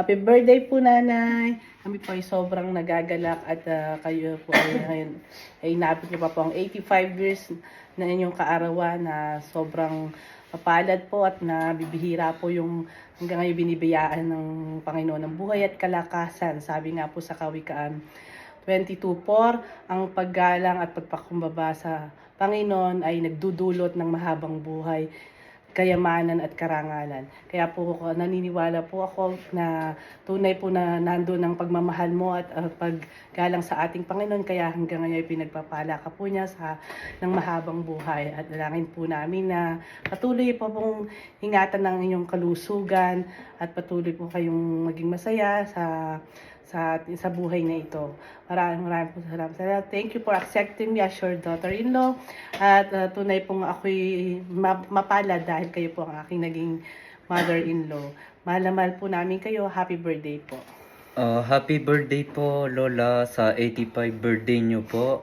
Happy birthday po, Nanay. Kami po ay sobrang nagagalak at kayo po ay napit niyo pa po ang 85 years na inyong kaarawan na sobrang mapalad po at nabibihira po yung hanggang ngayon binibiyaan ng Panginoon ng buhay at kalakasan. Sabi nga po sa Kawikaan 22:4, ang paggalang at pagpakumbaba sa Panginoon ay nagdudulot ng mahabang buhay, kayamanan at karangalan. Kaya po naniniwala po ako na tunay po na nandoon ang pagmamahal mo at paggalang sa ating Panginoon. Kaya hanggang ngayon pinagpapala ka po niya ng mahabang buhay. At dalangin po namin na patuloy po pong ingatan ng inyong kalusugan at patuloy po kayong maging masaya sa buhay na ito. Maraming po salamat. Thank you for accepting me as your daughter-in-law. At tunay pong ako'y mapalad dahil kayo po ang aking naging mother-in-law. Mahal na mahal po namin kayo. Happy birthday po. Happy birthday po, Lola, sa 85 birthday nyo po.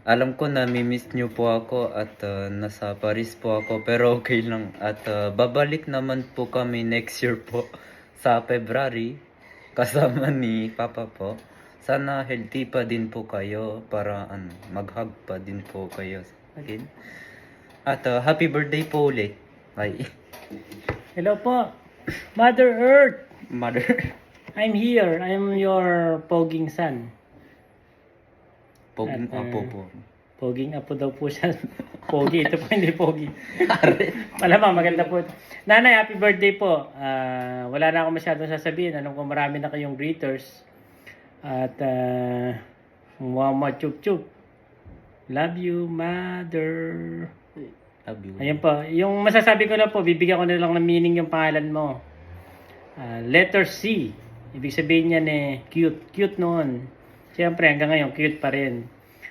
Alam ko na miss nyo po ako at nasa Paris po ako, pero okay lang. At babalik naman po kami next year po sa February kasama ni Papa po. Sana healthy pa din po kayo para mag-hug pa din po kayo again. At happy birthday po ulit. Bye. Hello po, Mother Earth. Mother. I'm here. I'm your poging son. Poging At, apo po. Poging apo daw po siya. Pogi, ito po hindi pogi. Malamang maganda po. Nanay, happy birthday po. Wala na ako masyadong sasabihin. Alam ko marami na kayong greeters. At mama chup chup. Love you, Mother. Love you. Ayan po. Yung masasabi ko na po, bibigyan ko na lang ng meaning yung pangalan mo. Letter C. Ibig sabihin niyan cute. Cute noon. Siyempre, hanggang ngayon, cute pa rin.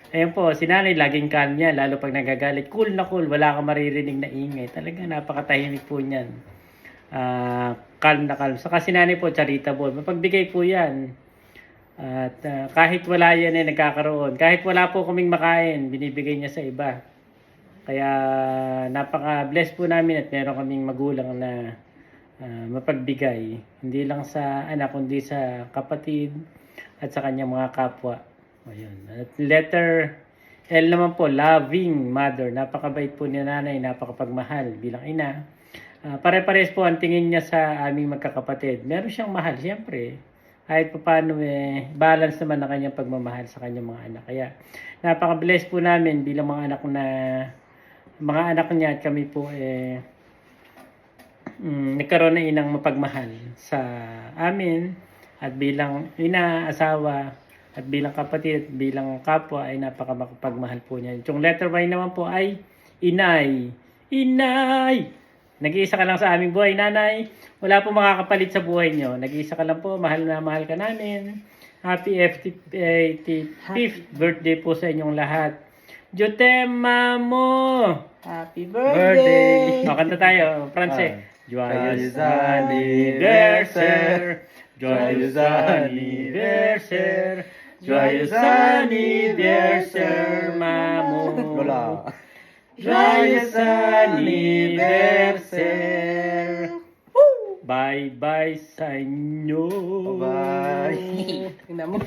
Ayan po, si nanay laging calm niya, lalo pag nagagalit. Cool na cool, wala kang maririnig na ingay. Talaga napakatahimik po niyan. Calm na calm. Saka si nanay po, charitable. Mapagbigay po yan. At kahit wala yan nagkakaroon. Kahit wala po kaming makain, binibigay niya sa iba. Kaya napaka-bless po namin at meron kaming magulang na mapagbigay. Hindi lang sa anak, kundi sa kapatid at sa kanyang mga kapwa. Ayun. At letter L naman po, loving mother. Napakabait po ni nanay, napakapagmahal bilang ina. Pare-pares po ang tingin niya sa aming magkakapatid. Meron siyang mahal, siyempre. Kahit pa paano balance naman ang kanyang pagmamahal sa kanyang mga anak. Kaya napaka-bless po namin bilang mga anak niya at kami po nagkaroon na inang mapagmahal sa amin at bilang ina, asawa at bilang kapatid at bilang kapwa ay napaka-mapagmahal po niya. Yung letter Y naman po ay inay. Inay! Nag-iisa ka lang sa aming buhay, nanay. Wala po makakapalit sa buhay nyo. Nag-iisa ka lang po. Mahal na mahal ka namin. Happy 85th birthday po sa inyong lahat. Jotema mo! Happy birthday! Kanta tayo. Francais. Joyeux anniversaire! Joyeux anniversaire! Joyeux anniversaire, mamo! Lola. Joyeux anniversaire! Bye-bye sa inyo! Bye. Tingnan mo.